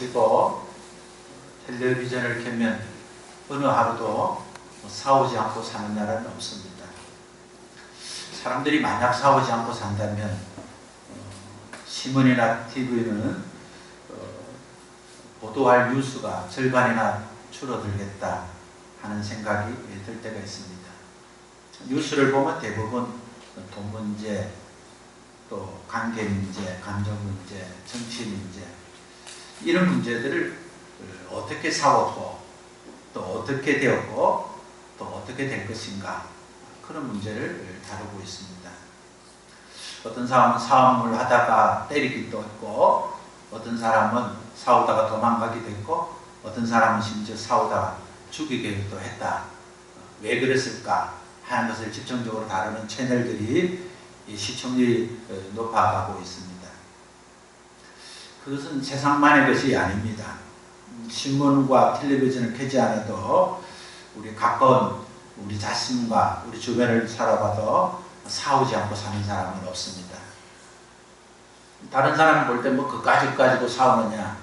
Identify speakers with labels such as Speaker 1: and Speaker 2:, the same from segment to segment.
Speaker 1: 켜시고 텔레비전을 켜면 어느 하루도 싸우지 않고 사는 나라는 없습니다. 사람들이 만약 싸우지 않고 산다면 신문이나 TV는 보도할 뉴스가 절반이나 줄어들겠다 하는 생각이 들 때가 있습니다. 뉴스를 보면 대부분 돈 문제, 또 관계 문제, 감정 문제, 정치 문제, 이런 문제들을 어떻게 싸웠고 또 어떻게 되었고 또 어떻게 될 것인가, 그런 문제를 다루고 있습니다. 어떤 사람은 싸움을 하다가 때리기도 했고, 어떤 사람은 싸우다가 도망가기도 했고, 어떤 사람은 심지어 싸우다가 죽이기도 했다. 왜 그랬을까 하는 것을 집중적으로 다루는 채널들이 시청률이 높아가고 있습니다. 그것은 세상만의 것이 아닙니다. 신문과 텔레비전을 켜지 않아도 우리 가까운 우리 자신과 우리 주변을 살아봐도 싸우지 않고 사는 사람은 없습니다. 다른 사람을 볼 때 뭐 그까짓 가지고 싸우느냐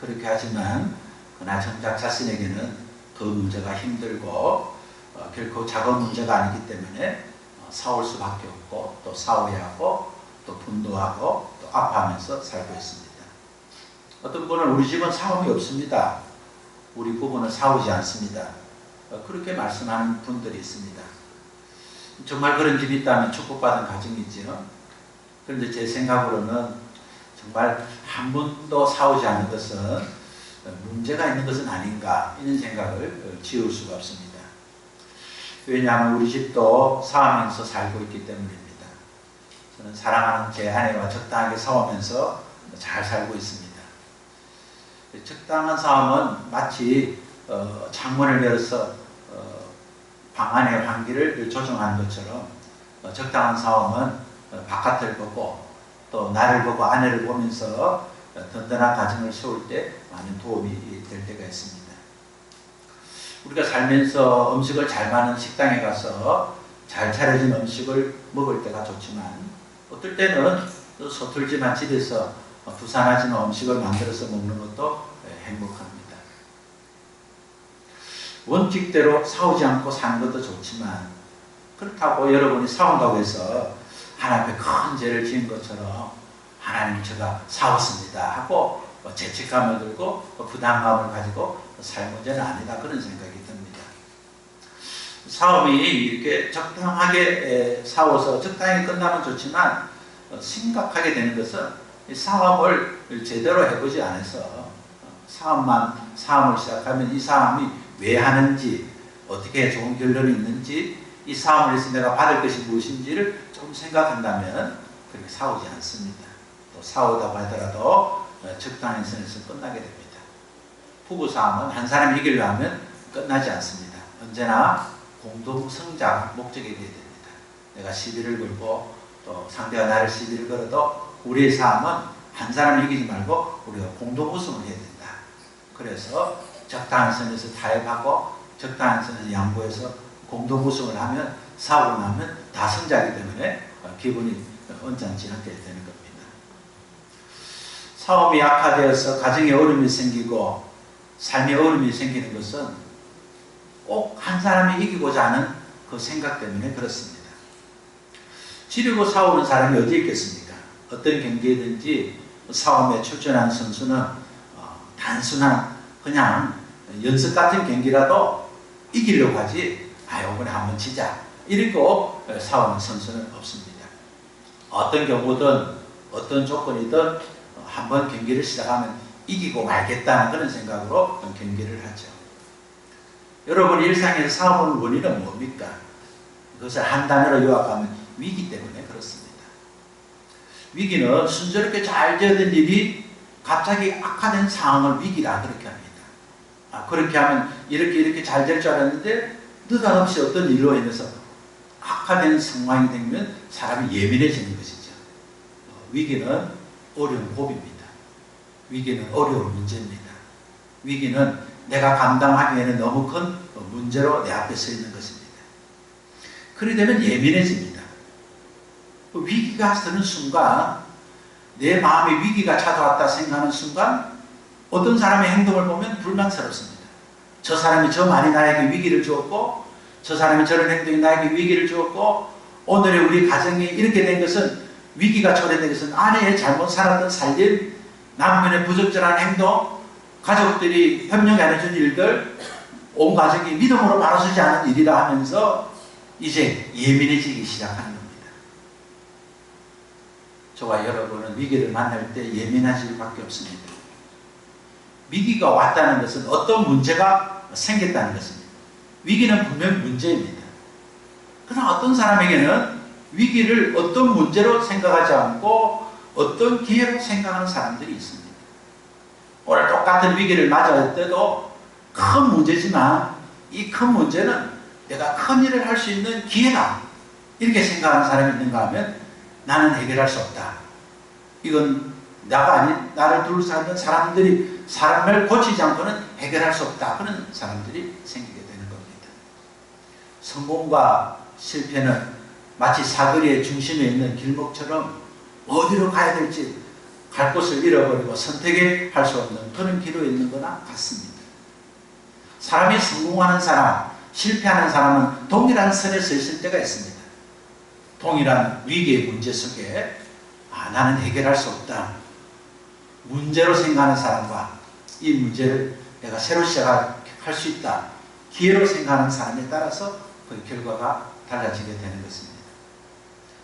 Speaker 1: 그렇게 하지만, 그러나 정작 자신에게는 그 문제가 힘들고 결코 작은 문제가 아니기 때문에 싸울 수밖에 없고, 또 싸워야 하고, 또 분노하고, 또 아파하면서 살고 있습니다. 어떤 분은 우리 집은 싸움이 없습니다. 우리 부부는 싸우지 않습니다. 그렇게 말씀하는 분들이 있습니다. 정말 그런 집이 있다면 축복받은 가정이지요. 그런데 제 생각으로는 정말 한 번도 싸우지 않는 것은 문제가 있는 것은 아닌가, 이런 생각을 지울 수가 없습니다. 왜냐하면 우리 집도 싸우면서 살고 있기 때문입니다. 저는 사랑하는 제 아내와 적당하게 싸우면서 잘 살고 있습니다. 적당한 싸움은 마치 창문을 열어서 방 안의 환기를 조정하는 것처럼, 적당한 싸움은 바깥을 보고 또 나를 보고 아내를 보면서 든든한 가정을 세울 때 많은 도움이 될 때가 있습니다. 우리가 살면서 음식을 잘 맞는 식당에 가서 잘 차려진 음식을 먹을 때가 좋지만, 어떨 때는 서툴지만 집에서 부산하지는 음식을 만들어서 먹는 것도 행복합니다. 원칙대로 싸우지 않고 사는 것도 좋지만, 그렇다고 여러분이 싸운다고 해서 하나님의 큰 죄를 지은 것처럼 하나님 제가 싸웠습니다 하고 죄책감을 들고 부담감을 가지고 살 문제는 아니다, 그런 생각이 듭니다. 싸움이 이렇게 적당하게 싸워서 적당히 끝나면 좋지만, 심각하게 되는 것은 싸움을 제대로 해보지 않아서 싸움을 시작하면 이 싸움이 왜 하는지, 어떻게 좋은 결론이 있는지, 이 싸움을 해서 내가 받을 것이 무엇인지를 좀 생각한다면 그렇게 싸우지 않습니다. 또 싸우다고 하더라도 적당한 선에서 끝나게 됩니다. 부부싸움은 한 사람이 이기려 하면 끝나지 않습니다. 언제나 공동 성장 목적이 되어야 됩니다. 내가 시비를 걸고 또 상대가 나를 시비를 걸어도 우리의 싸움은 한 사람이 이기지 말고 우리가 공동 우승을 해야 된다. 그래서 적당한 선에서 타협하고 적당한 선에서 양보해서 공동 우승을 하면, 싸우고 나면 다 승자이기 때문에 기분이 언짢지 않게 되는 겁니다. 싸움이 약화되어서 가정에 어려움이 생기고 삶에 어려움이 생기는 것은 꼭 한 사람이 이기고자 하는 그 생각 때문에 그렇습니다. 지르고 싸우는 사람이 어디 있겠습니까? 어떤 경기에든지 싸움에 출전한 선수는 단순한 그냥 연습 같은 경기라도 이기려고 하지, 이번에 한번 치자 이러고 싸우는 선수는 없습니다. 어떤 경우든 어떤 조건이든 한번 경기를 시작하면 이기고 말겠다는 그런 생각으로 경기를 하죠. 여러분 일상에서 싸우는 원인은 뭡니까? 그것을 한 단어로 요약하면 위기 때문에 그렇습니다. 위기는 순조롭게 잘 되던 일이 갑자기 악화된 상황을 위기라 그렇게 합니다. 그렇게 하면 이렇게 잘 될 줄 알았는데 느닷없이 어떤 일로 인해서 악화된 상황이 되면 사람이 예민해지는 것이죠. 위기는 어려운 고비입니다. 위기는 어려운 문제입니다. 위기는 내가 감당하기에는 너무 큰 문제로 내 앞에 서 있는 것입니다. 그렇게 되면 예민해집니다. 위기가 드는 순간, 내 마음에 위기가 찾아왔다 생각하는 순간 어떤 사람의 행동을 보면 불만스럽습니다. 저 사람이 저 말이 나에게 위기를 주었고, 저 사람이 저런 행동이 나에게 위기를 주었고, 오늘의 우리 가정이 이렇게 된 것은, 위기가 초래된 것은 아내의 잘못 살았던 살림, 남편의 부적절한 행동, 가족들이 협력이 안 해준 일들, 온 가족이 믿음으로 바로 서지 않은 일이라 하면서 이제 예민해지기 시작하는 겁니다. 저와 여러분은 위기를 만날 때 예민해질 수밖에 없습니다. 위기가 왔다는 것은 어떤 문제가 생겼다는 것입니다. 위기는 분명 문제입니다. 그러나 어떤 사람에게는 위기를 어떤 문제로 생각하지 않고 어떤 기회로 생각하는 사람들이 있습니다. 오늘 똑같은 위기를 맞을 때도 큰 문제지만 이 큰 문제는 내가 큰 일을 할 수 있는 기회다, 이렇게 생각하는 사람이 있는가 하면 나는 해결할 수 없다. 이건 나가 아닌 나를 둘러싸는 사람들이 사람을 고치지 않고는 해결할 수 없다, 그런 사람들이 생기게 되는 겁니다. 성공과 실패는 마치 사거리의 중심에 있는 길목처럼 어디로 가야 될지 갈 곳을 잃어버리고 선택할 수 없는 그런 기로에 있는 거나 같습니다. 사람이 성공하는 사람, 실패하는 사람은 동일한 선에 서 있을 때가 있습니다. 동일한 위기의 문제 속에 나는 해결할 수 없다, 문제로 생각하는 사람과 이 문제를 내가 새로 시작할 수 있다, 기회로 생각하는 사람에 따라서 그 결과가 달라지게 되는 것입니다.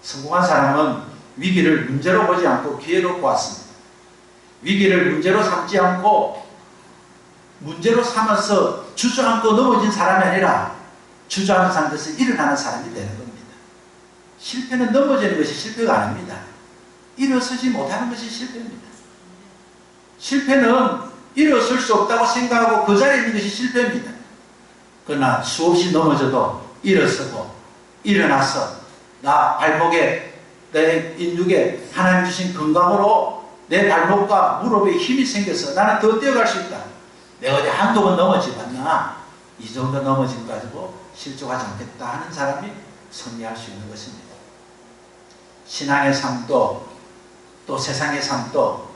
Speaker 1: 성공한 사람은 위기를 문제로 보지 않고 기회로 보았습니다. 위기를 문제로 삼지 않고 문제로 삼아서 주저앉고 넘어진 사람이 아니라 주저앉은 상태에서 일어나는 사람이 되는 겁니다. 실패는 넘어지는 것이 실패가 아닙니다. 일어서지 못하는 것이 실패입니다. 실패는 일어설 수 없다고 생각하고 그 자리에 있는 것이 실패입니다. 그러나 수없이 넘어져도 일어서고 일어나서 나 발목에, 내 인육에 하나님 주신 건강으로 내 발목과 무릎에 힘이 생겨서 나는 더 뛰어갈 수 있다. 내가 어디 한두 번 넘어지 봤나? 이 정도 넘어진 거 가지고 실족하지 않겠다 하는 사람이 승리할 수 있는 것입니다. 신앙의 삶도 또 세상의 삶도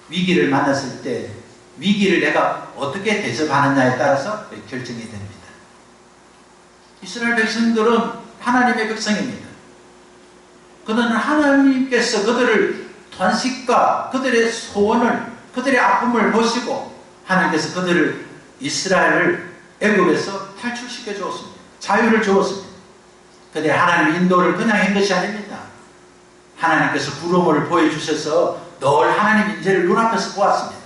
Speaker 1: 위기를 만났을 때 위기를 내가 어떻게 대접하느냐에 따라서 결정이 됩니다. 이스라엘 백성들은 하나님의 백성입니다. 그들은 하나님께서 그들을 탄식과 그들의 소원을, 그들의 아픔을 보시고 하나님께서 그들을, 이스라엘을 애굽에서 탈출시켜 주었습니다. 자유를 주었습니다. 그런데 하나님의 인도를 그냥 한 것이 아닙니다. 하나님께서 구름을 보여주셔서 늘 하나님 인재를 눈앞에서 보았습니다.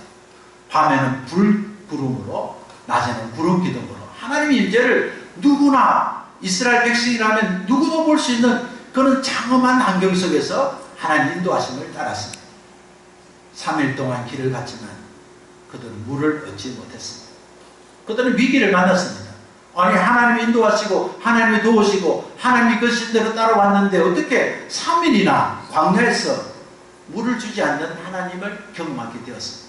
Speaker 1: 밤에는 불구름으로, 낮에는 구름 기둥으로 하나님의 인재를 누구나, 이스라엘 백성이라면 누구도 볼 수 있는 그런 장엄한 환경 속에서 하나님 인도하심을 따랐습니다. 3일 동안 길을 갔지만 그들은 물을 얻지 못했습니다. 그들은 위기를 만났습니다. 아니, 하나님이 인도하시고 하나님이 도우시고 하나님이 그 신대로 따라왔는데 어떻게 3일이나 광야에서 물을 주지 않는 하나님을 경험하게 되었습니다.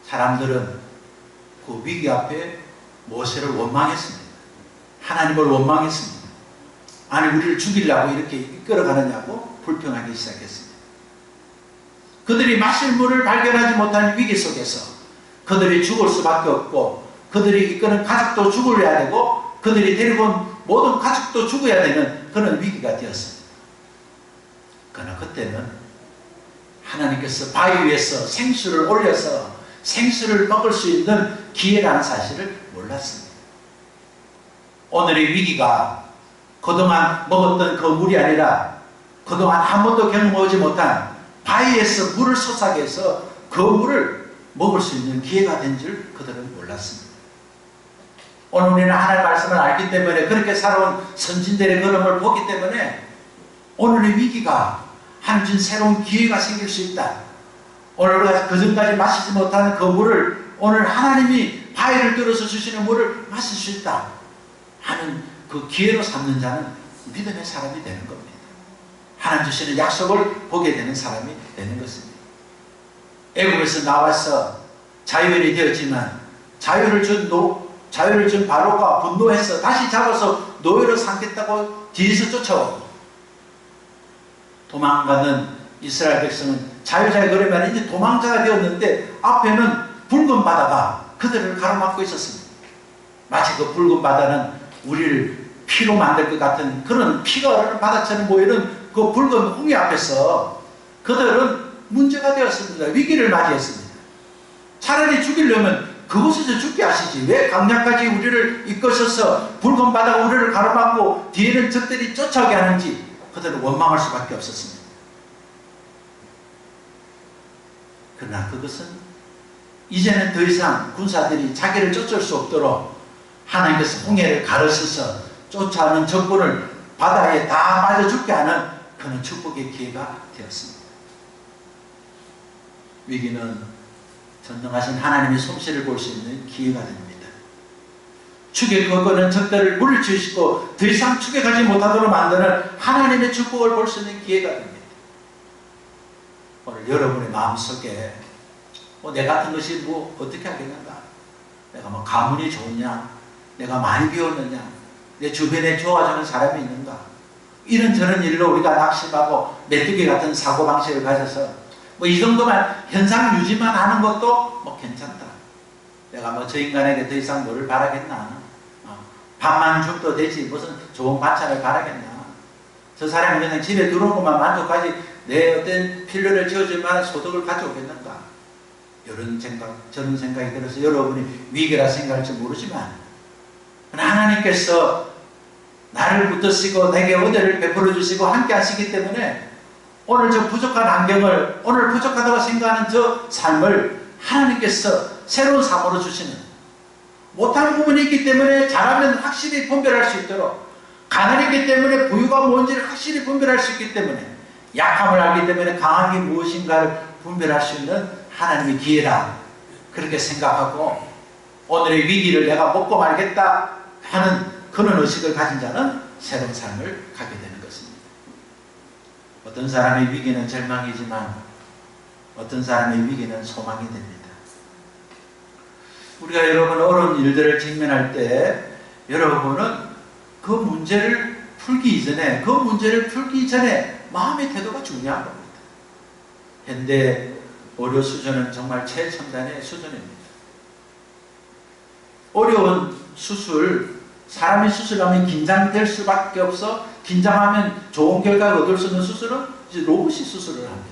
Speaker 1: 사람들은 그 위기 앞에 모세를 원망했습니다. 하나님을 원망했습니다. 아니, 우리를 죽이려고 이렇게 이끌어가느냐고 불평하기 시작했습니다. 그들이 마실 물을 발견하지 못한 위기 속에서 그들이 죽을 수밖에 없고, 그들이 이끄는 가족도 죽어야 되고, 그들이 데리고 온 모든 가족도 죽어야 되는 그런 위기가 되었습니다. 그러나 그때는 하나님께서 바위 위에서 생수를 올려서 생수를 먹을 수 있는 기회라는 사실을 몰랐습니다. 오늘의 위기가 그동안 먹었던 그 물이 아니라 그동안 한 번도 경험하지 못한 바위에서 물을 솟아게 해서 그 물을 먹을 수 있는 기회가 된 줄 그들은 몰랐습니다. 오늘 우리는 하나님의 말씀을 알기 때문에, 그렇게 살아온 선진들의 걸음을 보기 때문에 오늘의 위기가 하나님 준 새로운 기회가 생길 수 있다. 오늘 우리가 그전까지 마시지 못한 그 물을 오늘 하나님이 바위를 뚫어서 주시는 물을 마실 수 있다 하는 그 기회로 삼는 자는 믿음의 사람이 되는 겁니다. 하나님 주시는 약속을 보게 되는 사람이 되는 것입니다. 애굽에서 나와서 자유인이 되었지만 자유를 준 바로가 분노해서 다시 잡아서 노예로 삼겠다고 뒤에서 쫓아오고, 도망가는 이스라엘 백성은 자유자의 걸음이 아닌 이제 도망자가 되었는데 앞에는 붉은 바다가 그들을 가로막고 있었습니다. 마치 그 붉은 바다는 우리를 피로 만들 것 같은 그런 피가 흐르는 바다처럼 보이는 그 붉은 홍해 앞에서 그들은 문제가 되었습니다. 위기를 맞이했습니다. 차라리 죽이려면 그곳에서 죽게 하시지 왜 강약까지 우리를 이끄셔서 붉은 바다가 우리를 가로막고 뒤에는 적들이 쫓아오게 하는지 그들은 원망할 수밖에 없었습니다. 그러나 그것은 이제는 더 이상 군사들이 자기를 쫓을 수 없도록 하나님께서 홍해를 가르셔서 쫓아오는 적군을 바다에 다 빠져 죽게 하는 그런 축복의 기회가 되었습니다. 위기는 전능하신 하나님의 솜씨를 볼 수 있는 기회가 됩니다. 추격하고는 적들을 물리치시고 더 이상 추격하지 못하도록 만드는 하나님의 축복을 볼 수 있는 기회가 됩니다. 오늘 여러분의 마음속에 내 같은 것이 뭐 어떻게 하겠는가? 내가 뭐 가문이 좋으냐? 내가 많이 배웠느냐? 내 주변에 좋아주는 사람이 있는가? 이런저런 일로 우리가 낙심하고 메뚜기 같은 사고방식을 가져서 뭐 이 정도만 현상 유지만 하는 것도 뭐 괜찮다. 내가 뭐 저 인간에게 더 이상 뭐를 바라겠나? 밥만 줘도 되지 무슨 좋은 반찬을 바라겠나? 저 사람이 그냥 집에 들어온 것만 만족하지 내 어떤 필요를 채워줄 만한 소득을 가져오겠는가? 이런 생각, 저런 생각이 들어서 여러분이 위기라 생각할지 모르지만 하나님께서 나를 붙드시고 내게 은혜를 베풀어 주시고 함께 하시기 때문에 오늘 저 부족한 환경을 오늘 부족하다고 생각하는 저 삶을 하나님께서 새로운 삶으로 주시는 못한 부분이 있기 때문에 잘하면 확실히 분별할 수 있도록 가난했기 때문에 부유가 뭔지를 확실히 분별할 수 있기 때문에 약함을 알기 때문에 강한 게 무엇인가를 분별할 수 있는 하나님의 기회라 그렇게 생각하고 오늘의 위기를 내가 먹고 말겠다 하는 그런 의식을 가진 자는 새로운 삶을 가게 되는 것입니다. 어떤 사람의 위기는 절망이지만 어떤 사람의 위기는 소망이 됩니다. 우리가 여러분 어려운 일들을 직면할 때 여러분은 그 문제를 풀기 전에 마음의 태도가 중요한 겁니다. 현대 의료 수준은 정말 최첨단의 수준입니다. 어려운 수술, 사람이 수술하면 긴장될 수밖에 없어 긴장하면 좋은 결과를 얻을 수 있는 수술은 이제 로봇이 수술을 합니다.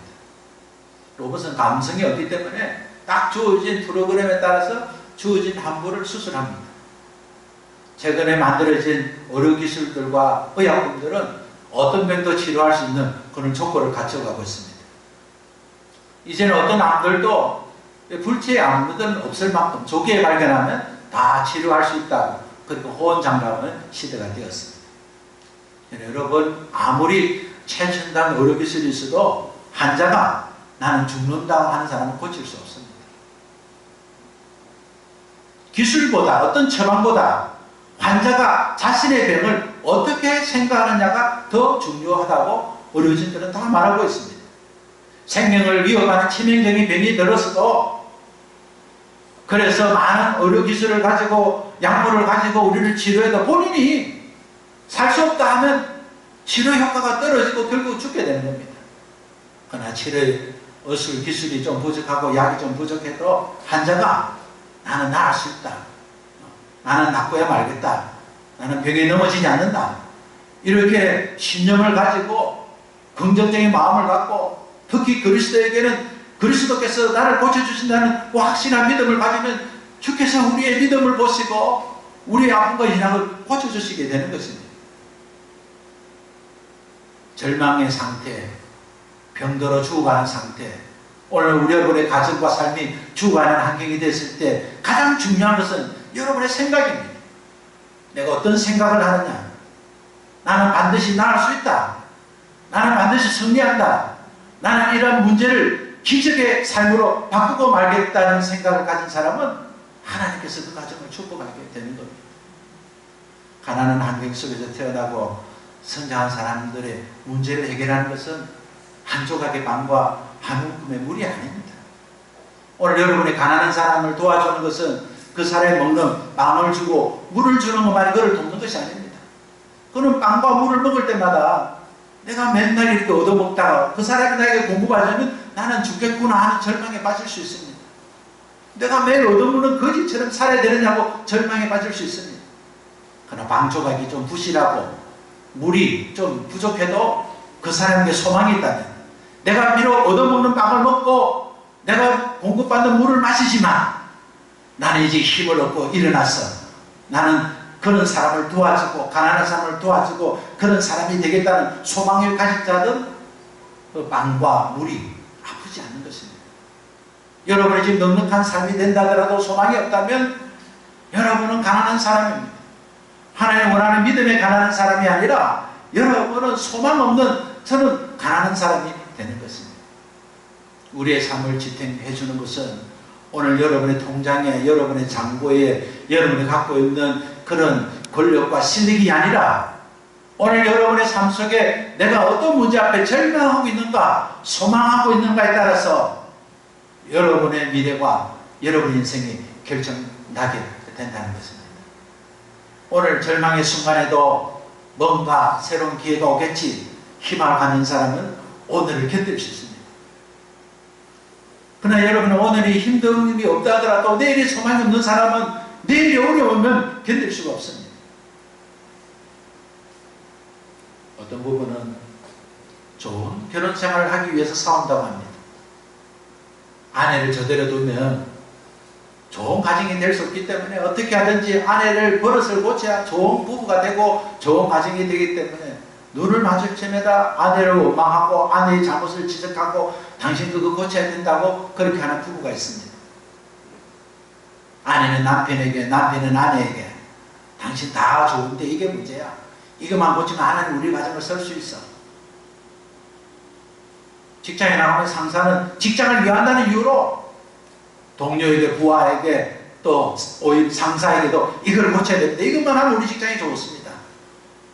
Speaker 1: 로봇은 감성이 없기 때문에 딱 주어진 프로그램에 따라서 주어진 환부를 수술합니다. 최근에 만들어진 의료기술들과 의약품들은 어떤 병도 치료할 수 있는 그런 조건을 갖춰가고 있습니다. 이제는 어떤 암들도 불치의 암들은 없을 만큼 조기에 발견하면 다 치료할 수 있다고 그리고 호언장담하는 시대가 되었습니다. 여러분 아무리 최첨단 의료기술이 있어도 환자가 나는 죽는다고 하는 사람은 고칠 수 없습니다. 기술보다 어떤 처방보다 환자가 자신의 병을 어떻게 생각하느냐가 더 중요하다고 의료진들은 다 말하고 있습니다. 생명을 위협하는 치명적인 병이 들어서도 그래서 많은 의료기술을 가지고 약물을 가지고 우리를 치료해도 본인이 살 수 없다 하면 치료 효과가 떨어지고 결국 죽게 되는 겁니다. 그러나 치료의 의술 기술이 좀 부족하고 약이 좀 부족해도 환자가 나는 나을 수 있다. 나는 낫고야 말겠다. 나는 병에 넘어지지 않는다. 이렇게 신념을 가지고 긍정적인 마음을 갖고 특히 그리스도에게는 그리스도께서 나를 고쳐주신다는 그 확신한 믿음을 가지면 주께서 우리의 믿음을 보시고 우리의 아픔과 인학을 고쳐주시게 되는 것입니다. 절망의 상태, 병들어 죽어가는 상태, 오늘 우리 여러분의 가정과 삶이 죽어가는 환경이 됐을 때 가장 중요한 것은 여러분의 생각입니다. 내가 어떤 생각을 하느냐. 나는 반드시 나을 수 있다. 나는 반드시 승리한다. 나는 이런 문제를 기적의 삶으로 바꾸고 말겠다는 생각을 가진 사람은 하나님께서 그 가정을 축복하게 되는 겁니다. 가난한 환경 속에서 태어나고 성장한 사람들의 문제를 해결하는 것은 한 조각의 빵과 한 움큼의 물이 아닙니다. 오늘 여러분이 가난한 사람을 도와주는 것은 그 사람이 먹는 빵을 주고 물을 주는 것만이 그를 돕는 것이 아닙니다. 그는 빵과 물을 먹을 때마다 내가 맨날 이렇게 얻어먹다가 그 사람이 나에게 공급하자면 나는 죽겠구나 하는 절망에 빠질 수 있습니다. 내가 매일 얻어먹는 거지처럼 살아야 되느냐고 절망에 빠질 수 있습니다. 그러나 방조각이 좀 부실하고 물이 좀 부족해도 그 사람에게 소망이 있다면, 내가 비록 얻어먹는 빵을 먹고 내가 공급받는 물을 마시지만 나는 이제 힘을 얻고 일어나서 나는 그런 사람을 도와주고 가난한 사람을 도와주고 그런 사람이 되겠다는 소망을 가진 자든 그 빵과 물이 아프지 않는 것입니다. 여러분이 지금 넉넉한 삶이 된다더라도 소망이 없다면 여러분은 가난한 사람입니다. 하나님 원하는 믿음의 가난한 사람이 아니라 여러분은 소망 없는, 저는 가난한 사람이 되는 것입니다. 우리의 삶을 지탱해 주는 것은 오늘 여러분의 통장에, 여러분의 잔고에, 여러분이 갖고 있는 그런 권력과 실력이 아니라 오늘 여러분의 삶 속에 내가 어떤 문제 앞에 절망하고 있는가, 소망하고 있는가에 따라서 여러분의 미래와 여러분의 인생이 결정나게 된다는 것입니다. 오늘 절망의 순간에도 뭔가 새로운 기회가 오겠지 희망을 갖는 사람은 오늘을 견딜 수 있습니다. 그러나 여러분은 오늘이 힘듦이 없다 하더라도 내일이 소망이 없는 사람은 내일이 어려우면 견딜 수가 없습니다. 어떤 부분은 좋은 결혼 생활을 하기 위해서 싸운다고 합니다. 아내를 저대로 두면 좋은 가정이 될 수 없기 때문에 어떻게 하든지 아내를 버릇을 고쳐야 좋은 부부가 되고 좋은 가정이 되기 때문에 눈을 마주칠 때마다 아내를 원망하고 아내의 잘못을 지적하고 당신 그거 고쳐야 된다고 그렇게 하는 부부가 있습니다. 아내는 남편에게, 남편은 아내에게 당신 다 좋은데 이게 문제야. 이것만 고치면 하나님 우리 가정을 설 수 있어. 직장에 나가면 상사는 직장을 위한다는 이유로 동료에게, 부하에게, 또 오히려 상사에게도 이걸 고쳐야 됩니다. 이것만 하면 우리 직장이 좋습니다.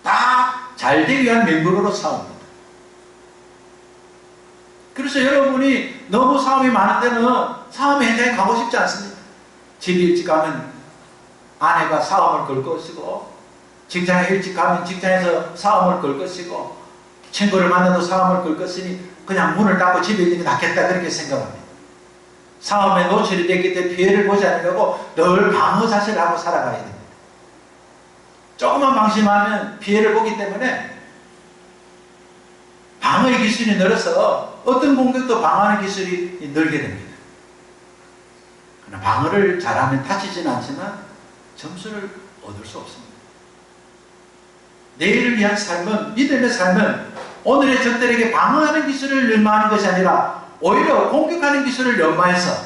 Speaker 1: 다 잘 되기 위한 명분으로 싸웁니다. 그래서 여러분이 너무 싸움이 많은 데는 싸움 현장에 가고 싶지 않습니다. 집 일찍 가면 아내가 싸움을 걸 것이고, 직장에 일찍 가면 직장에서 싸움을 걸 것이고, 친구를 만나도 싸움을 걸 것이니 그냥 문을 닫고 집에 있는 게 낫겠다 그렇게 생각합니다. 싸움에 노출이 됐기 때문에 피해를 보지 않으려고 늘 방어 자세를 하고 살아가야 됩니다. 조금만 방심하면 피해를 보기 때문에 방어의 기술이 늘어서 어떤 공격도 방어하는 기술이 늘게 됩니다. 그러나 방어를 잘하면 다치지는 않지만 점수를 얻을 수 없습니다. 내일을 위한 삶은, 믿음의 삶은 오늘의 적들에게 방어하는 기술을 연마하는 것이 아니라 오히려 공격하는 기술을 연마해서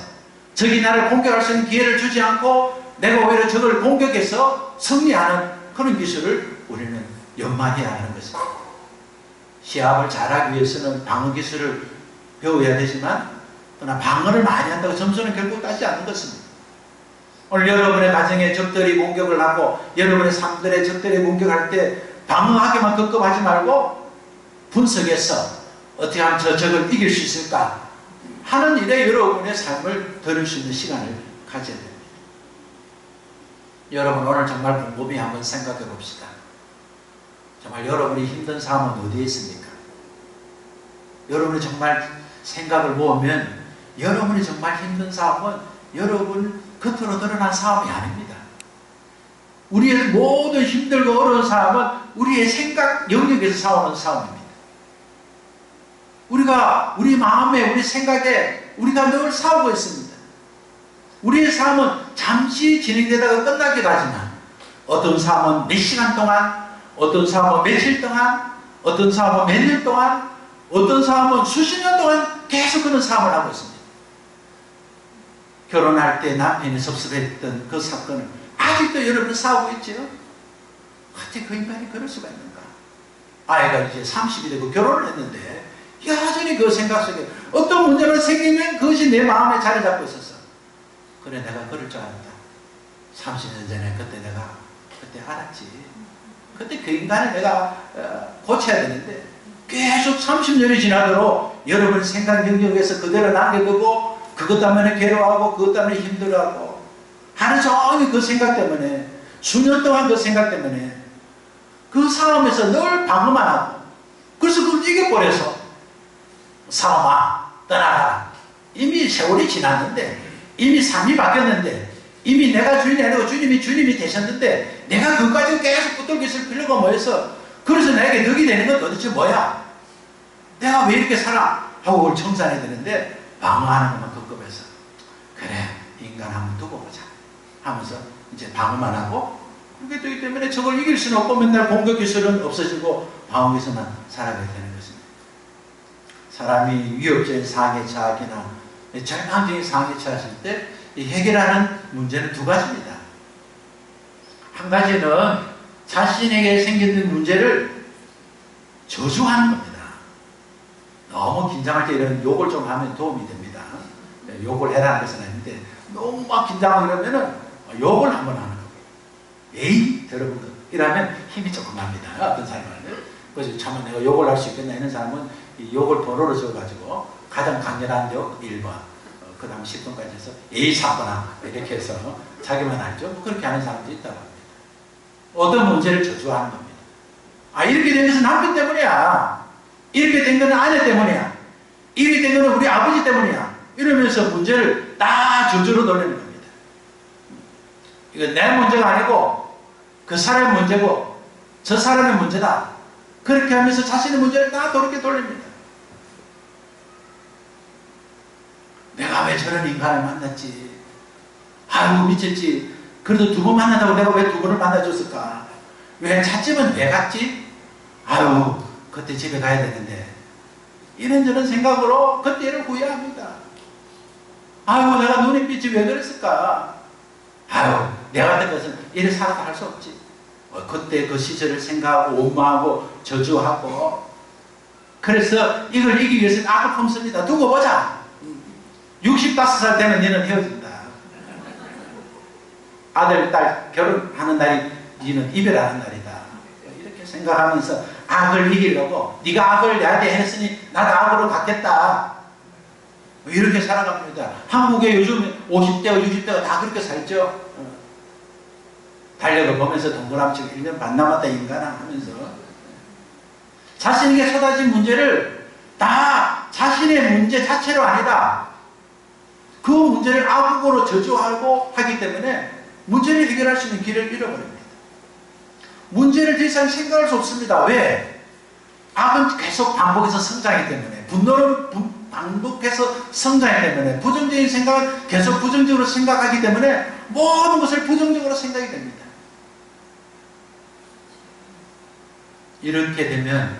Speaker 1: 적이 나를 공격할 수 있는 기회를 주지 않고 내가 오히려 적을 공격해서 승리하는 그런 기술을 우리는 연마해야 하는 것입니다. 시합을 잘하기 위해서는 방어 기술을 배워야 되지만, 그러나 방어를 많이 한다고 점수는 결국 따지 않는 것입니다. 오늘 여러분의 가정에 적들이 공격을 하고 여러분의 삶들의 적들이 공격할 때 방어하기만 급급하지 말고 분석해서 어떻게 하면 저 적을 이길 수 있을까 하는 일에 여러분의 삶을 들을 수 있는 시간을 가져야 됩니다. 여러분 오늘 정말 곰곰이 한번 생각해 봅시다. 정말 여러분이 힘든 삶은 어디에 있습니까? 여러분이 정말 생각을 모으면 여러분이 정말 힘든 삶은 여러분 겉으로 드러난 삶이 아닙니다. 우리의 모든 힘들고 어려운 삶은 우리의 생각 영역에서 싸우는 싸움입니다. 우리가 우리 마음에, 우리 생각에 우리가 늘 싸우고 있습니다. 우리의 삶은 잠시 진행되다가 끝나기도 하지만 어떤 삶은 몇 시간 동안, 어떤 삶은 며칠 동안, 어떤 삶은 몇 년 동안, 어떤 삶은 수십 년 동안 계속 그런 삶을 하고 있습니다. 결혼할 때 남편이 섭섭했던 그 사건을 아직도 여러분 싸우고 있죠? 어떻게 그 인간이 그럴 수가 있는가? 아이가 이제 30이 되고 결혼을 했는데 여전히 그 생각 속에 어떤 문제가 생기면 그것이 내 마음에 자리 잡고 있었어. 그래, 내가 그럴 줄 알았다. 30년 전에 그때 알았지. 그때 그 인간을 내가 고쳐야 되는데 계속 30년이 지나도록 여러분 생각 영역에서 그대로 남겨두고 그것 때문에 괴로워하고 그것 때문에 힘들어하고 하루 종일 그 생각 때문에, 수년 동안 그 생각 때문에 그 싸움에서 늘 방어만 하고, 그래서 그걸 이겨버려서 싸움아 떠나가라. 이미 세월이 지났는데 이미 삶이 바뀌었는데, 이미 내가 주인이 아니고 주님이 되셨는데, 내가 그것까지 계속 붙들고 있을 필요가 뭐였어? 그래서 내게 덕이 되는 건 도대체 뭐야? 내가 왜 이렇게 살아? 하고 그걸 청산해야 되는데, 방어하는 것만 급급해서, 그래, 인간 한번 두고 보자 하면서 이제 방어만 하고, 그렇게 되기 때문에 저걸 이길 수는 없고 맨날 공격 기술은 없어지고 방어 기술만 살아가야 되는 것입니다. 사람이 위협적인 상황에 처하거나 절망적인 상황에 처했을 때 이 해결하는 문제는 두 가지입니다. 한 가지는 자신에게 생기는 문제를 저주하는 겁니다. 너무 긴장할 때 이런 욕을 좀 하면 도움이 됩니다. 욕을 해라는 것은 아닌데 너무 막 긴장하고 이러면은 욕을 한번 하는 거예요. 에이, 여러분, 이러면 힘이 조금 납니다. 어떤 사람은. 그래서 참 내가 욕을 할 수 있겠나 이런 사람은 이 욕을 번호로 적어가지고 가장 강렬한 욕 1번, 그 다음 10번까지 해서 에이 4번아 이렇게 해서 자기만 알죠. 뭐 그렇게 하는 사람도 있다고 합니다. 어떤 문제를 저주하는 겁니다. 아, 이렇게 된 것은 남편 때문이야. 이렇게 된 것은 아내 때문이야. 이렇게 된 것은 우리 아버지 때문이야. 이러면서 문제를 다 저주로 돌리는 겁니다. 이건 내 문제가 아니고 그 사람의 문제고 저 사람의 문제다. 그렇게 하면서 자신의 문제를 다 그렇게 돌립니다. 내가 왜 저런 인간을 만났지? 아이고 미쳤지. 그래도 두 번 만난다고 내가 왜 두 번을 만나줬을까? 왜 찻집은 왜 갔지? 아유 그때 집에 가야 되는데. 이런저런 생각으로 그때를 후회합니다. 아유 내가 눈에 빛이 왜 그랬을까? 아유 내가 같은 것은 이래 살아도 할 수 없지. 그때 그 시절을 생각하고 원망하고 저주하고. 그래서 이걸 이기기 위해서는 악을 품습니다. 두고 보자. 65살 되면 너는 헤어진다. 아들, 딸 결혼하는 날이 너는 이별하는 날이다. 이렇게 생각하면서 악을 이기려고 네가 악을 내한테 했으니 나도 악으로 갖겠다. 이렇게 살아갑니다. 한국에 요즘 50대와 60대가 다 그렇게 살죠. 달력을 보면서 동그라미치고 1년 반 남았다 인간아 하면서 자신에게 쏟아진 문제를 다 자신의 문제 자체로 아니다. 그 문제를 악으로 저주하고 하기 때문에 문제를 해결할 수 있는 길을 잃어버립니다. 문제를 더 이상 생각할 수 없습니다. 왜? 악은 계속 반복해서 성장하기 때문에, 분노는 반복해서 성장하기 때문에, 부정적인 생각은 계속 부정적으로 생각하기 때문에 모든 것을 부정적으로 생각이 됩니다. 이렇게 되면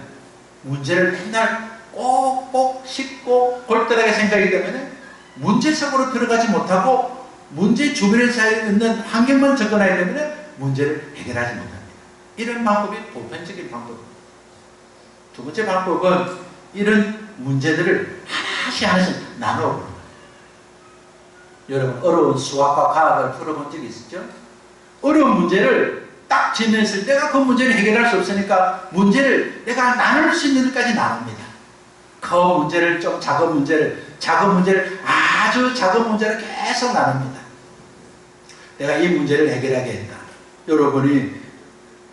Speaker 1: 문제를 맨날 꼭꼭 씹고 골똘하게 생각하기 때문에 문제 속으로 들어가지 못하고 문제 주변에서 있는 환경만 접근하기 때문에 문제를 해결하지 못합니다. 이런 방법이 보편적인 방법입니다. 두 번째 방법은 이런 문제들을 하나씩 나누어 보는 거예요. 여러분 어려운 수학과 과학을 풀어본 적이 있었죠? 어려운 문제를 딱 지냈을 때 내가 그 문제를 해결할 수 없으니까 문제를 내가 나눌 수 있는 것까지 나눕니다. 그 문제를 좀 작은 문제를 아주 작은 문제를 계속 나눕니다. 내가 이 문제를 해결하겠다.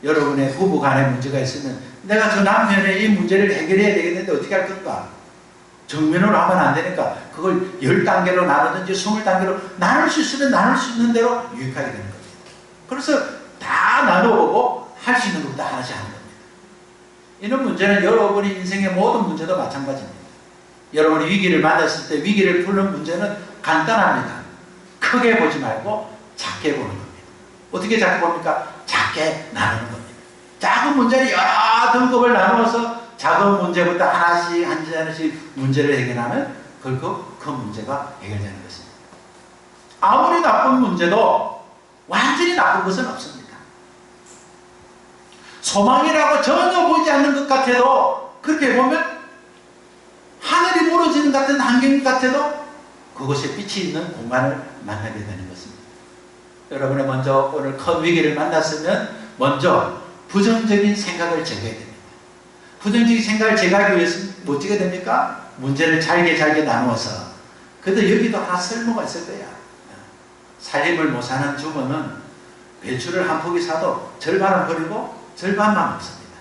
Speaker 1: 여러분의 부부 간에 문제가 있으면 내가 저 남편의 이 문제를 해결해야 되겠는데 어떻게 할 건가? 정면으로 하면 안 되니까 그걸 10단계로 나누든지 20단계로 나눌 수 있으면 나눌 수 있는 대로 유익하게 되는 겁니다. 그래서 다 나눠보고 할 수 있는 것부터 하나씩 하는 겁니다. 이런 문제는 여러분의 인생의 모든 문제도 마찬가지입니다. 여러분이 위기를 만났을 때 위기를 푸는 문제는 간단합니다. 크게 보지 말고 작게 보는 겁니다. 어떻게 작게 봅니까? 작게 나누는 겁니다. 작은 문제를 여러 등급을 나누어서 작은 문제부터 하나씩 문제를 해결하면 결국 그 문제가 해결되는 것입니다. 아무리 나쁜 문제도 완전히 나쁜 것은 없습니다. 소망이라고 전혀 보이지 않는 것 같아도 그렇게 보면 하늘이 무너지는 같은 환경 같아도 그곳에 빛이 있는 공간을 만나게 되는 것입니다. 여러분이 먼저 오늘 큰 위기를 만났으면 먼저 부정적인 생각을 제거해야 됩니다. 부정적인 생각을 제거하기 위해서 뭐 어떻게 됩니까? 문제를 잘게 나누어서 그래도 여기도 하나 쓸모가 있을 거야. 살림을 못 사는 주부는 배추를 한 포기 사도 절반을 버리고 절반만 먹습니다.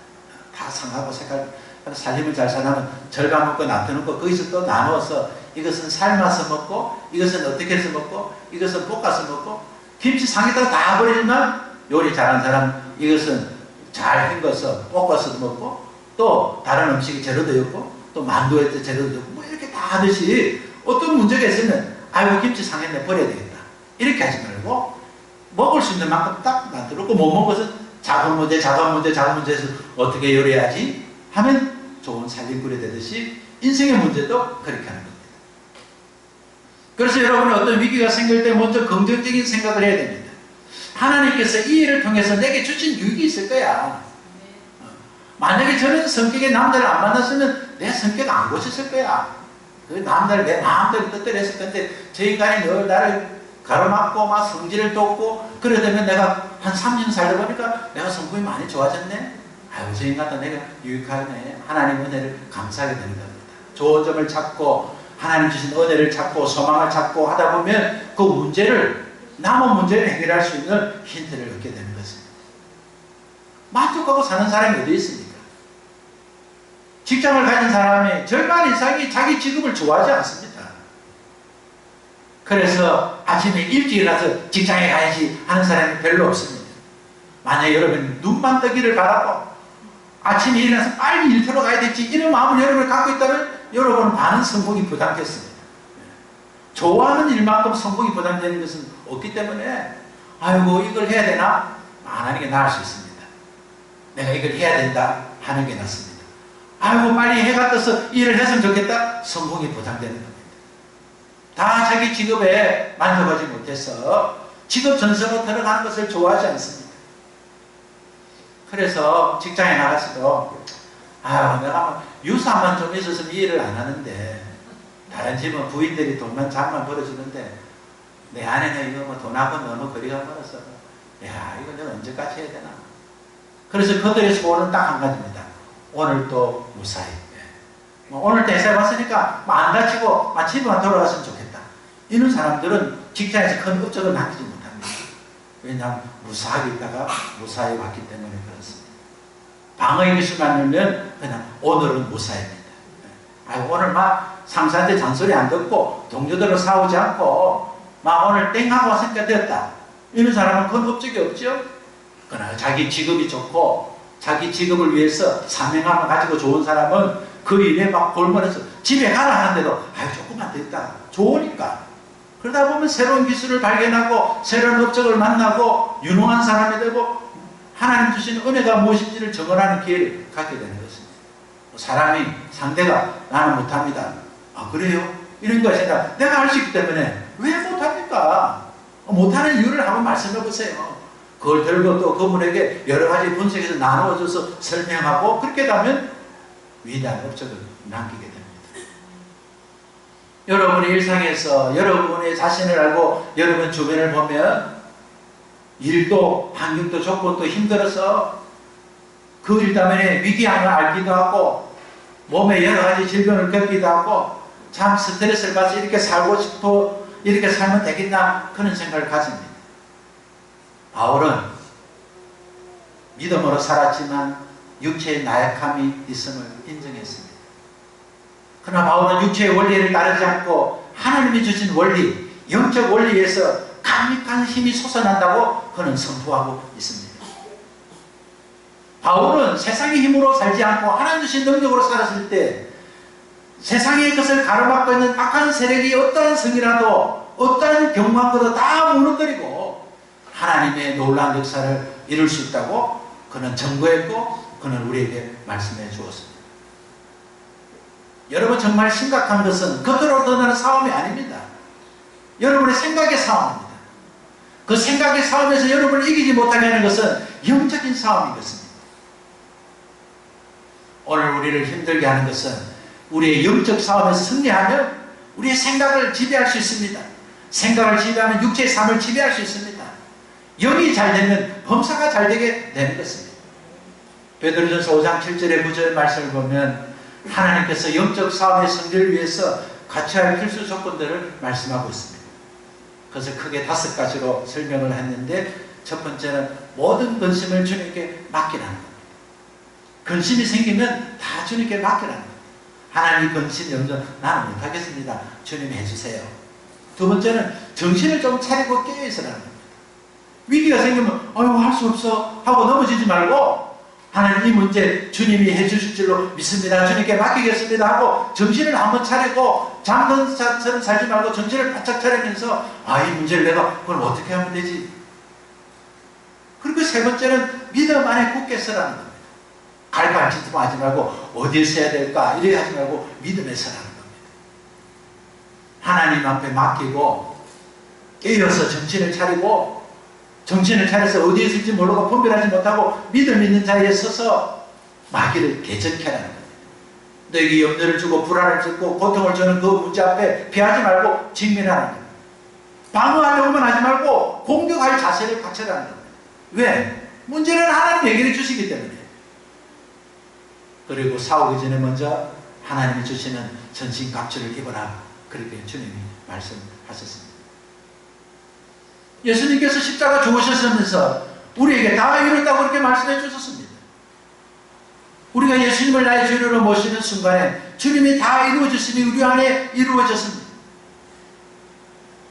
Speaker 1: 다 상하고 색깔 살림을 잘 사려면 절반 먹고 놔두는 거 거기서 또 나누어서 이것은 삶아서 먹고, 이것은 어떻게 해서 먹고, 이것은 볶아서 먹고, 김치 상에다가 다 버리지만 요리 잘하는 사람 이것은 잘 헹궈서 볶아서도 먹고, 또 다른 음식이 재료도 였고, 또 만두에 재료도 였고, 뭐 이렇게 다 하듯이 어떤 문제가 있으면 아이고 김치 상했네 버려야 되겠다 이렇게 하지 말고 먹을 수 있는 만큼 딱 만들었고, 못 먹은 것은 작은 문제에서 어떻게 요리해야지 하면 좋은 살림꾼이 되듯이 인생의 문제도 그렇게 하는 겁니다. 그래서 여러분이 어떤 위기가 생길 때 먼저 긍정적인 생각을 해야 됩니다. 하나님께서 이 일을 통해서 내게 주신 유익이 있을 거야. 만약에 저런 성격의 남자를 안 만났으면 내 성격 안 고쳤을 거야. 그 남자를 내 마음대로 뜻대로 했을 건데 저 인간이 늘 나를 가로막고 막 성질을 돋고 그러다 보면 내가 한 3년 살다 보니까 내가 성품이 많이 좋아졌네. 아유 저 인간도 내가 유익하네. 하나님 은혜를 감사하게 되는 겁니다. 좋은 점을 찾고 하나님 주신 은혜를 찾고 소망을 찾고 하다 보면 그 문제를 남은 문제를 해결할 수 있는 힌트를 얻게 되는 것입니다. 만족하고 사는 사람이 어디 있습니까? 직장을 가진 사람이 절반 이상이 자기 직업을 좋아하지 않습니다. 그래서 아침에 일찍 일어나서 직장에 가야지 하는 사람이 별로 없습니다. 만약 여러분 눈만 뜨기를 바라고 아침에 일어나서 빨리 일터로 가야 될지 이런 마음을 여러분이 갖고 있다면 여러분은 많은 성공이 부담됐습니다. 좋아하는 일만큼 성공이 부담되는 것은 없기 때문에 아이고 이걸 해야 되나? 안 하는 게 나을 수 있습니다. 내가 이걸 해야 된다 하는 게 낫습니다. 아이고 빨리 해가 떠서 일을 했으면 좋겠다. 성공이 부담되는 겁니다. 다 자기 직업에 만족하지 못해서 직업 전선으로 들어가는 것을 좋아하지 않습니다. 그래서 직장에 나가서도 아유 내가 유산만 좀 있었으면 이 일을 안 하는데 다른 집은 부인들이 돈만 잠만 벌어주는데 내 아내는 이거 뭐 돈하고 너무 거리가 멀어서 야 이거 내가 언제까지 해야 되나. 그래서 그들에서 오는 딱 한 가지입니다. 오늘 또 무사히 오늘 또 회사에 왔으니까 안 다치고 집에만 돌아갔으면 좋겠다. 이런 사람들은 직장에서 큰 업적을 남기지 못합니다. 왜냐하면 무사하게 있다가 무사히 왔기 때문에 그렇습니다. 방어의 기술만 넣으면 그냥 오늘은 무사입니다. 오늘 막 상사한테 잔소리 안 듣고 동료들로 싸우지 않고 막 오늘 땡하고 왔으니까 되었다. 이런 사람은 큰 업적이 없죠. 그러나 자기 직업이 좋고 자기 직업을 위해서 사명감을 가지고 좋은 사람은 그 일에 막 골몰해서 집에 가라 하는데도 아유 조금만 더 있다. 좋으니까. 그러다 보면 새로운 기술을 발견하고 새로운 업적을 만나고 유능한 사람이 되고 하나님 주신 은혜가 무엇인지를 정언하는 기회를 갖게 되는 것입니다. 사람이 상대가 나는 못합니다. 아 그래요? 이런 것이 아니라 내가 할 수 있기 때문에 왜 못합니까? 못하는 이유를 한번 말씀해 보세요. 그걸 들고 또 그분에게 여러 가지 분석해서 나누어줘서 설명하고 그렇게 하면 위대한 업적을 남기게 됩니다. 여러분의 일상에서 여러분의 자신을 알고 여러분 주변을 보면 일도 환경도 조건도 힘들어서 그 일 때문에 위기함을 알기도 하고 몸에 여러 가지 질병을 겪기도 하고 참 스트레스를 받아서 이렇게 살고 싶어 이렇게 살면 되겠나 그런 생각을 가집니다. 바울은 믿음으로 살았지만 육체의 나약함이 있음을 인정했습니다. 그러나 바울은 육체의 원리를 따르지 않고 하나님이 주신 원리, 영적 원리에서 강력한 힘이 솟아난다고 그는 선포하고 있습니다. 바울은 세상의 힘으로 살지 않고 하나님 주신 능력으로 살았을 때 세상의 것을 가로막고 있는 악한 세력이 어떠한 성이라도 어떠한 경관보다 다 무너뜨리고 하나님의 놀라운 역사를 이룰 수 있다고 그는 증거했고 그는 우리에게 말씀해 주었습니다. 여러분 정말 심각한 것은 겉으로 드러나는 싸움이 아닙니다. 여러분의 생각의 싸움입니다. 그 생각의 싸움에서 여러분을 이기지 못하게 하는 것은 영적인 싸움인 것입니다. 오늘 우리를 힘들게 하는 것은 우리의 영적 싸움에서 승리하면 우리의 생각을 지배할 수 있습니다. 생각을 지배하면 육체의 삶을 지배할 수 있습니다. 영이 잘 되면 범사가 잘 되게 되는 것입니다. 베드로전서 5장 7절의 9절 말씀을 보면 하나님께서 영적 싸움의 승리를 위해서 갖춰야 할 필수 조건들을 말씀하고 있습니다. 그래서 크게 5가지로 설명을 했는데 첫 번째는 모든 근심을 주님께 맡기라는 겁니다. 근심이 생기면 다 주님께 맡기라는 겁니다. 하나님 건신 염전 나는 못하겠습니다. 주님이 해주세요. 두 번째는 정신을 좀 차리고 깨어있으라는 겁니다. 위기가 생기면 아유 할 수 없어 하고 넘어지지 말고 하나님 이 문제 주님이 해주실 줄로 믿습니다. 주님께 맡기겠습니다 하고 정신을 한번 차리고 잠든 자처럼 살지 말고 정신을 바짝 차리면서 이 문제를 내가 그걸 어떻게 하면 되지? 그리고 세 번째는 믿음 안에 굳게 서라는 겁니다. 갈팡질팡 하지 말고 어디에 서야 될까 이래 하지 말고 믿음에 서라는 겁니다. 하나님 앞에 맡기고 깨어서 정신을 차리고 정신을 차려서 어디에 있을지 모르고 분별하지 못하고 믿음 있는 자리에 서서 마귀를 대적해라는 겁니다. 너에게 염려를 주고 불안을 주고 고통을 주는 그 문제 앞에 피하지 말고 직면하는 겁니다. 방어하려고만 하지 말고 공격할 자세를 갖춰라는 겁니다. 왜? 문제는 하나님 해결해 주시기 때문에. 그리고 싸우기 전에 먼저 하나님이 주시는 전신갑주를 입어라. 그렇게 주님이 말씀하셨습니다. 예수님께서 십자가 죽으셨으면서 우리에게 다 이뤘다고 그렇게 말씀해 주셨습니다. 우리가 예수님을 나의 주인으로 모시는 순간에 주님이 다 이루어 주심이 우리 안에 이루어졌습니다.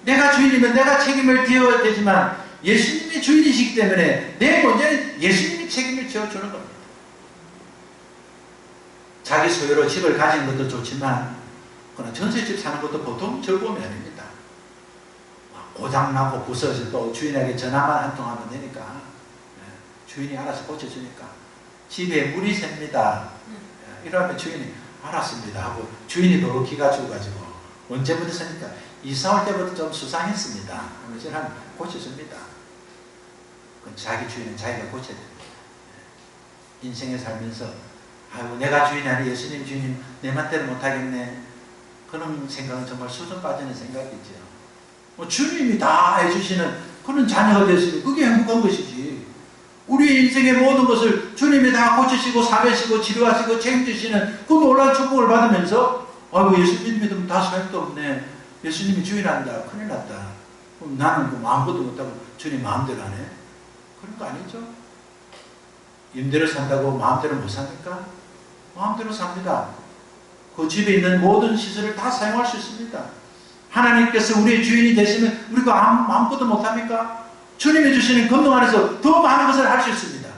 Speaker 1: 내가 주인이면 내가 책임을 져야 되지만 예수님이 주인이시기 때문에 내 문제는 예수님이 책임을 져주는 겁니다. 자기 소유로 집을 가진 것도 좋지만 그러나 전세집 사는 것도 보통 즐거움이 아닙니다. 고장나고 부서져도 주인에게 전화만 한 통 하면 되니까 주인이 알아서 고쳐주니까 집에 물이 샙니다. 이러면 주인이 알았습니다 하고 주인이 도로 기가 죽어가지고 언제부터 샙니까? 이사 올 때부터 좀 수상했습니다. 하면 고쳐줍니다. 자기 주인은 자기가 고쳐야 됩니다. 인생에 살면서 아이고 내가 주인이 아니 예수님 주인 내 맘대로 못하겠네. 그런 생각은 정말 수준 빠지는 생각이죠. 주님이 다 해주시는 그런 자녀가 됐으니 그게 행복한 것이지. 우리 인생의 모든 것을 주님이 다 고치시고 사매시고 치료하시고 책임지시는 그 놀라운 축복을 받으면서 아이고 예수님 믿으면 다 소용도 없네. 예수님이 주인한다. 큰일 났다. 그럼 나는 뭐 아무것도 못하고 주님 마음대로 하네. 그런 거 아니죠? 임대로 산다고 마음대로 못 삽니까? 마음대로 삽니다. 그 집에 있는 모든 시설을 다 사용할 수 있습니다. 하나님께서 우리의 주인이 되시면 우리가 아무것도 못합니까? 주님이 주시는 권능 안에서 더 많은 것을 할 수 있습니다.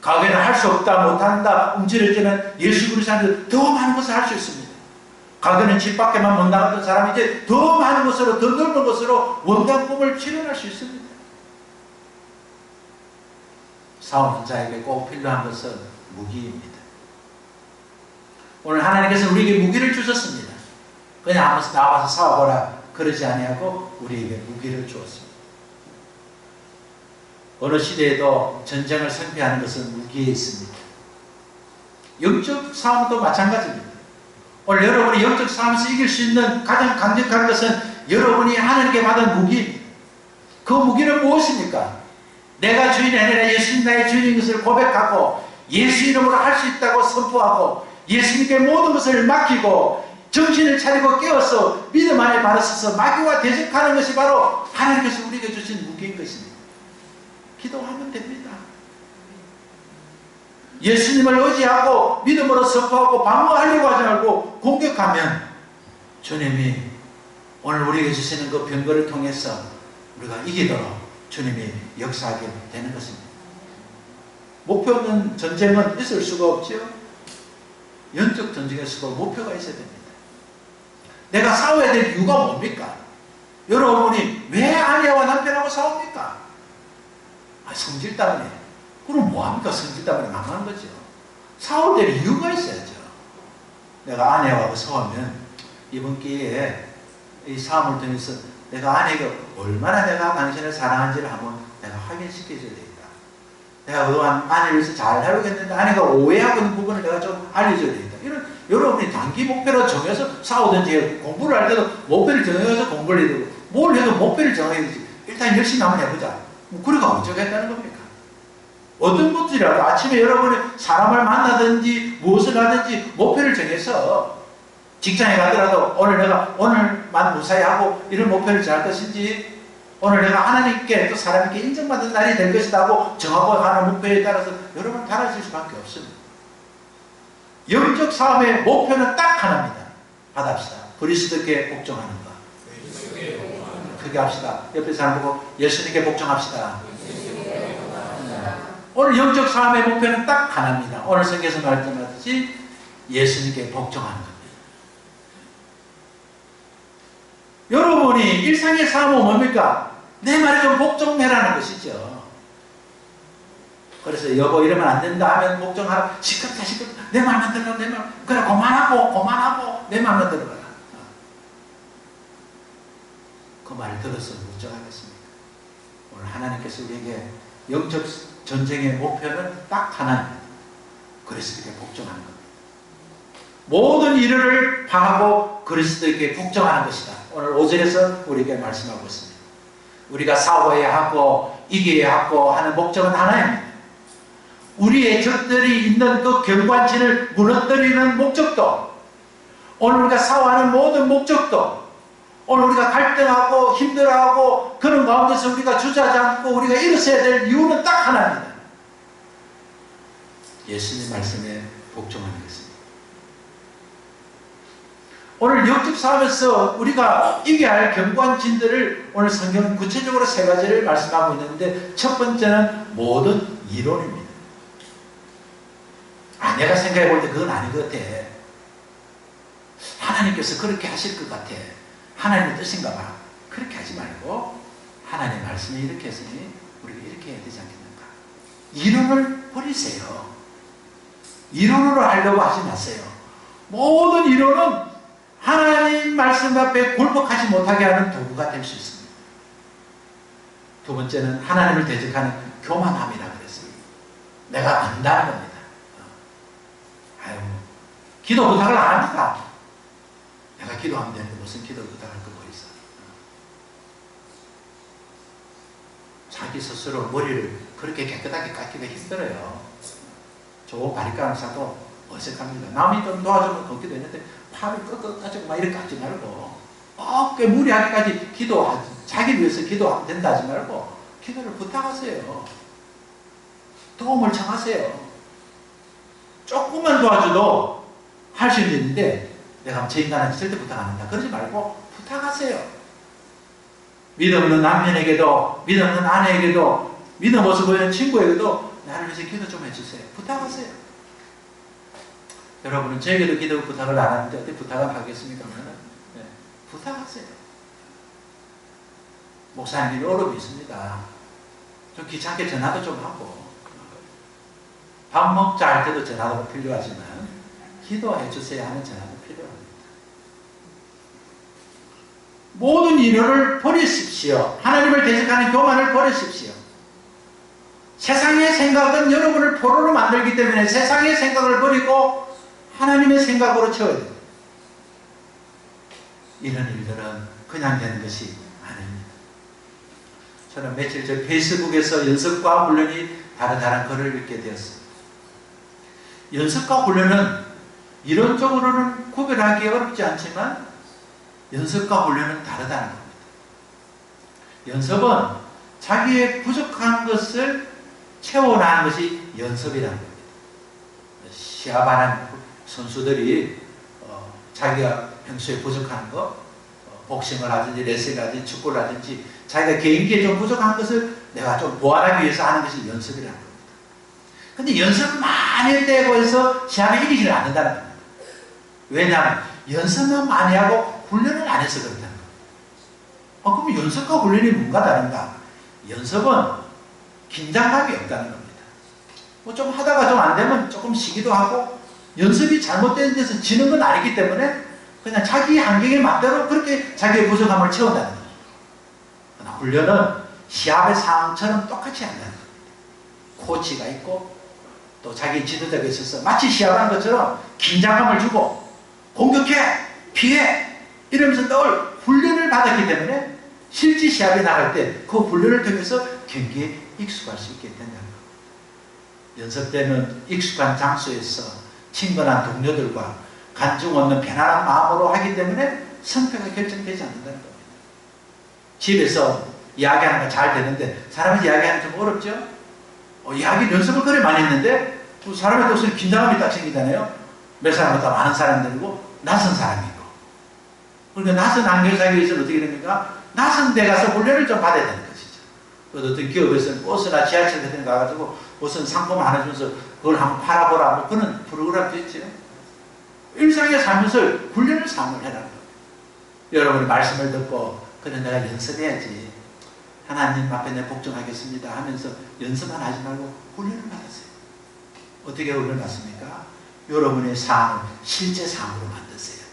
Speaker 1: 가게는 할 수 없다, 못한다, 움츠러지는 예수 그리스도 안에서 더 많은 것을 할 수 있습니다. 가게는 집 밖에만 못 나갔던 사람이 이제 더 많은 것으로, 더 넓은 것으로 원단 꿈을 실현할 수 있습니다. 싸우는 자에게 꼭 필요한 것은 무기입니다. 오늘 하나님께서 우리에게 무기를 주셨습니다. 그냥 한번 나와서 싸워보라 그러지 아니하고 우리에게 무기를 주었습니다. 어느 시대에도 전쟁을 승리하는 것은 무기에 있습니다. 영적 싸움도 마찬가지입니다. 오늘 여러분이 영적 싸움에서 이길 수 있는 가장 강력한 것은 여러분이 하나님께 받은 무기입니다. 그 무기는 무엇입니까? 내가 주인이 아니라 예수님 나의 주인인 것을 고백하고 예수 이름으로 할 수 있다고 선포하고 예수님께 모든 것을 맡기고 정신을 차리고 깨어서 믿음 안에 바로 서서 마귀와 대적하는 것이 바로 하나님께서 우리에게 주신 무기인 것입니다. 기도하면 됩니다. 예수님을 의지하고 믿음으로 선포하고 방어하려고 하지 말고 공격하면 주님이 오늘 우리에게 주시는 그 병거를 통해서 우리가 이기도록 주님이 역사하게 되는 것입니다. 목표 없는 전쟁은 있을 수가 없죠. 영적 전쟁에서도 목표가 있어야 됩니다. 내가 싸워야 될 이유가 뭡니까? 여러분이 왜 아내와 남편하고 싸웁니까? 성질 때문에. 그럼 뭐합니까? 성질 때문에 망하는 거죠. 싸울 때 이유가 있어야죠. 내가 아내하고 싸우면 이번 기회에 이 싸움을 통해서 내가 아내가 얼마나 내가 당신을 사랑한지를 한번 내가 확인시켜줘야 되겠다. 내가 그동안 아내를 위해서 잘 하려겠는데 아내가 오해하고 있는 부분을 내가 좀 알려줘야 되겠다. 이런 여러분이 단기 목표로 정해서 싸우든지 공부를 할 때도 목표를 정해서 공부를 해야 되고 뭘 해도 목표를 정해야 되지. 일단 열심히 한번 해보자. 뭐 그러니까 어쩌겠다는 겁니까? 어떤 것들이라도 아침에 여러분이 사람을 만나든지 무엇을 하든지 목표를 정해서 직장에 가더라도 오늘만 무사히 하고 이런 목표를 정할 것인지 오늘 내가 하나님께 또 사람에게 인정받는 날이 될 것이다 하고 정하고 하는 목표에 따라서 여러분 달라질 수밖에 없습니다. 영적 싸움의 목표는 딱 하나입니다. 받합시다. 그리스도께 복종하는 것. 크게 합시다. 옆에 사람 보고 예수님께 복종합시다. 오늘 영적 싸움의 목표는 딱 하나입니다. 오늘 성경에서 말씀하듯이 예수님께 복종하는 겁니다. 여러분이 일상의 싸움은 뭡니까? 내 말에 좀 복종해라는 것이죠. 그래서 여보 이러면 안 된다 하면 복종하라. 시끄럽다 시끄럽다. 내 말만 들어라 내 말. 그래 그만하고 내 말만 들어라. 그 말을 들어서 복종하겠습니까? 오늘 하나님께서 우리에게 영적 전쟁의 목표는 딱 하나입니다. 그리스도에게 복종하는 겁니다. 모든 일을 파하고 그리스도에게 복종하는 것이다. 오늘 5절에서 우리에게 말씀하고 있습니다. 우리가 싸워야 하고 이겨야 하고 하는 목적은 하나입니다. 우리의 적들이 있는 그 경관치를 무너뜨리는 목적도, 오늘 우리가 싸워하는 모든 목적도, 오늘 우리가 갈등하고 힘들어하고 그런 가운데서 우리가 주저하지 않고 우리가 일어서야 될 이유는 딱 하나입니다. 예수님 말씀에 복종하는 것입니다. 오늘 영적 싸움에서 우리가 이겨야 할 경관진들을 오늘 성경은 구체적으로 세 가지를 말씀하고 있는데, 첫 번째는 모든 이론입니다. 내가 생각해 볼 때 그건 아닌 것 같아. 하나님께서 그렇게 하실 것 같아. 하나님의 뜻인가 봐. 그렇게 하지 말고 하나님의 말씀이 이렇게 했으니 우리가 이렇게 해야 되지 않겠는가. 이론을 버리세요. 이론으로 하려고 하지 마세요. 모든 이론은 하나님 말씀 앞에 굴복하지 못하게 하는 도구가 될 수 있습니다. 두 번째는 하나님을 대적하는 교만함이라 그랬습니다. 내가 안다는 겁니다. 기도 부탁을 안 합니다. 내가 기도하면 되는데 무슨 기도 부탁할 거 뭐 있어. 자기 스스로 머리를 그렇게 깨끗하게 깎기가 힘들어요. 좋은 바리깡사도 어색합니다. 남이 좀 도와주면 걷기도 했는데 팔을 끄끄까지고 막 이렇게 하지 말고 꽤 무리하게까지 기도하지, 자기 위해서 기도하면 된다 하지 말고 기도를 부탁하세요. 도움을 청하세요. 조금만 도와줘도 할 수 있는데 내가 제 인간한테 절대 부탁 안 한다. 그러지 말고 부탁하세요. 믿음 없는 남편에게도, 믿음 없는 아내에게도, 믿음 없어 보이는 친구에게도 나를 위해서 기도 좀 해주세요. 부탁하세요. 여러분은 저에게도 기도 부탁을 안 하는데 어떻게 부탁을 하겠습니까? 네. 부탁하세요. 목사님이 어려움이 있습니다. 좀 귀찮게 전화도 좀 하고, 밥 먹자 할 때도 전화도 필요하지만 기도해 주세요 하는 전화도 필요합니다. 모든 이론을 버리십시오. 하나님을 대적하는 교만을 버리십시오. 세상의 생각은 여러분을 포로로 만들기 때문에 세상의 생각을 버리고 하나님의 생각으로 채워야 돼요. 이런 일들은 그냥 되는 것이 아닙니다. 저는 며칠 전 페이스북에서 연습과 훈련이 다르다는 글을 읽게 되었습니다. 연습과 훈련은 이론적으로는 구별하기 어렵지 않지만 연습과 훈련은 다르다는 겁니다. 연습은 자기의 부족한 것을 채워나가는 것이 연습이라는 겁니다. 시합하는 선수들이 자기가 평소에 부족한 것, 복싱을 하든지 레슬링을 하든지 축구를 하든지 자기가 개인기에 좀 부족한 것을 내가 좀 보완하기 위해서 하는 것이 연습이라는 겁니다. 근데 연습을 많이 했다고 해서 시합에 이기지를 않는다는 겁니다. 왜냐하면 연습만 많이 하고 훈련을 안 해서 그렇다는 겁니다. 그럼 연습과 훈련이 뭔가 다른가? 연습은 긴장감이 없다는 겁니다. 뭐 좀 하다가 좀 안 되면 조금 쉬기도 하고, 연습이 잘못된 데서 지는 건 아니기 때문에 그냥 자기 환경에 맞대로 그렇게 자기의 부족함을 채운다는 거죠. 그러나 훈련은 시합의 상황처럼 똑같이 한다는 겁니다. 코치가 있고 또 자기 지도자가 있어서 마치 시합하는 것처럼 긴장감을 주고 공격해, 피해 이러면서 늘 훈련을 받았기 때문에 실제 시합에 나갈 때 그 훈련을 통해서 경기에 익숙할 수 있게 된다는 겁니다. 연습 때는 익숙한 장소에서 친근한 동료들과 간증 없는 편안한 마음으로 하기 때문에 성패가 결정되지 않는다는 겁니다. 집에서 이야기하는 거 잘 되는데 사람이 이야기하는 게 좀 어렵죠? 이야기 연습을 그래 많이 했는데 사람의 옷을 긴장감이 딱 생기잖아요. 몇 사람보다 많은 사람들이고 낯선 사람이고. 그러니까 낯선 환경 속에서는 어떻게 됩니까? 낯선 데 가서 훈련을 좀 받아야 되는 것이죠. 어떤 기업에서는 버스나 지하철 같은 데 가가지고 무슨 상품 하나 주면서 그걸 한번 팔아보라 뭐 그런 프로그램도 있죠. 일상에 살면서 훈련을 삼을 해라는 거예요. 여러분이 말씀을 듣고 그래 내가 연습해야지. 하나님 앞에 내 복종하겠습니다 하면서 연습만 하지 말고 훈련을 받으세요. 어떻게 훈련을 받습니까? 여러분의 삶을 실제 삶으로 만드세요.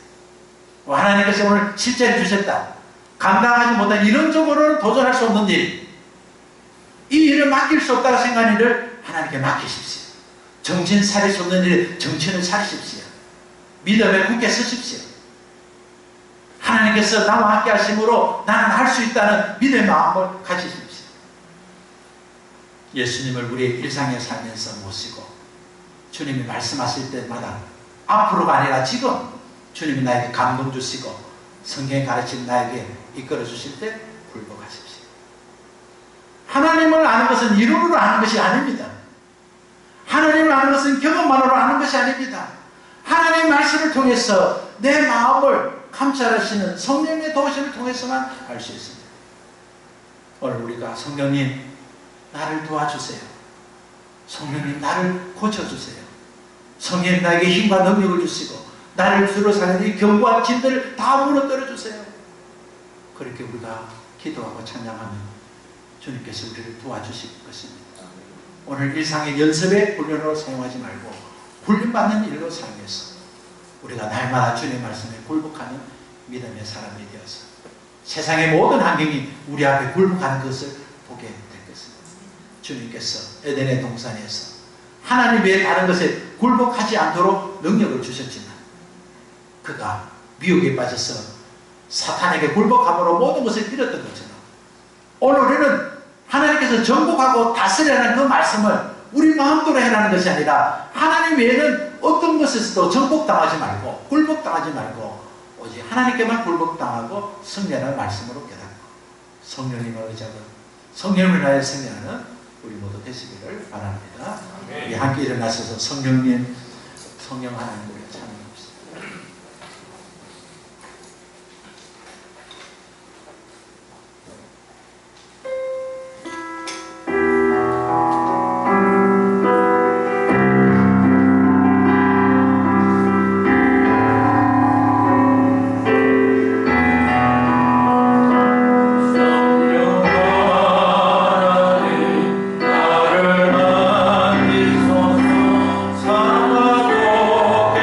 Speaker 1: 하나님께서 오늘 실제로 주셨다. 감당하지 못한 이론적으로는 도전할 수 없는 일, 이 일을 맡길 수 없다고 생각하는 일을 하나님께 맡기십시오. 정신 차릴 수 없는 일에 정신을 차리십시오. 믿음에 굳게 서십시오. 하나님께서 나와 함께 하심으로 나는 할 수 있다는 믿음의 마음을 가지십시오. 예수님을 우리의 일상에 살면서 모시고 주님이 말씀하실 때마다 앞으로가 아니라 지금 주님이 나에게 감동 주시고 성경에 가르친 나에게 이끌어 주실 때 굴복하십시오. 하나님을 아는 것은 이론으로 아는 것이 아닙니다. 하나님을 아는 것은 경험만으로 아는 것이 아닙니다. 하나님의 말씀을 통해서 내 마음을 감찰하시는 성령의 도우심을 통해서만 알 수 있습니다. 오늘 우리가 성령님 나를 도와주세요. 성령님 나를 고쳐주세요. 성령님 나에게 힘과 능력을 주시고 나를 둘러싸는 이 견고한 짐들을 다 무너뜨려 주세요. 그렇게 우리가 기도하고 찬양하면 주님께서 우리를 도와주실 것입니다. 오늘 일상의 연습의 훈련으로 사용하지 말고 훈련받는 일로 사용해서 우리가 날마다 주님의 말씀에 굴복하는 믿음의 사람이 되어서 세상의 모든 환경이 우리 앞에 굴복하는 것을 보게 될 것입니다. 주님께서 에덴의 동산에서 하나님 외에 다른 것에 굴복하지 않도록 능력을 주셨지만 그가 미혹에 빠져서 사탄에게 굴복함으로 모든 것을 잃었던 것처럼 오늘 우리는 하나님께서 정복하고 다스리라는 그 말씀을 우리 마음대로 해라는 것이 아니라 하나님 외에는 어떤 것에서도 정복당하지 말고 굴복당하지 말고 오직 하나님께만 굴복당하고 승리하는 말씀으로 깨닫고 성령님을 의지하고 성령을 위하여 승리하는 우리 모두 되시기를 바랍니다. 우리 함께 일어나셔서 성령님, 성령 하나님을 찬양합시다.
Speaker 2: 나를 만지소서 사랑하고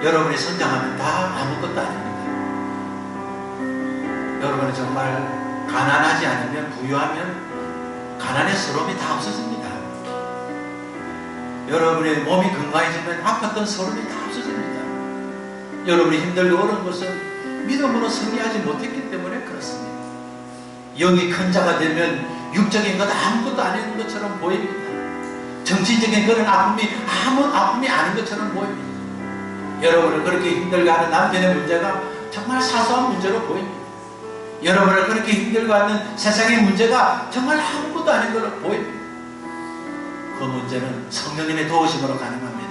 Speaker 1: 여러분이 성장하면 다 아무것도 아닙니다. 여러분이 정말 가난하지 않으면, 부유하면 가난의 서름이 다 없어집니다. 여러분의 몸이 건강해지면 아팠던 서름이 다 없어집니다. 여러분이 힘들고 어려운 것은 믿음으로 승리하지 못했기 때문에 그렇습니다. 영이 큰 자가 되면 육적인 것 아무것도 아닌 것처럼 보입니다. 정신적인 그런 아픔이 아무 아픔이 아닌 것처럼 보입니다. 여러분을 그렇게 힘들게 하는 남편의 문제가 정말 사소한 문제로 보입니다. 여러분을 그렇게 힘들게 하는 세상의 문제가 정말 아무것도 아닌 걸로 보입니다. 그 문제는 성령님의 도우심으로 가능합니다.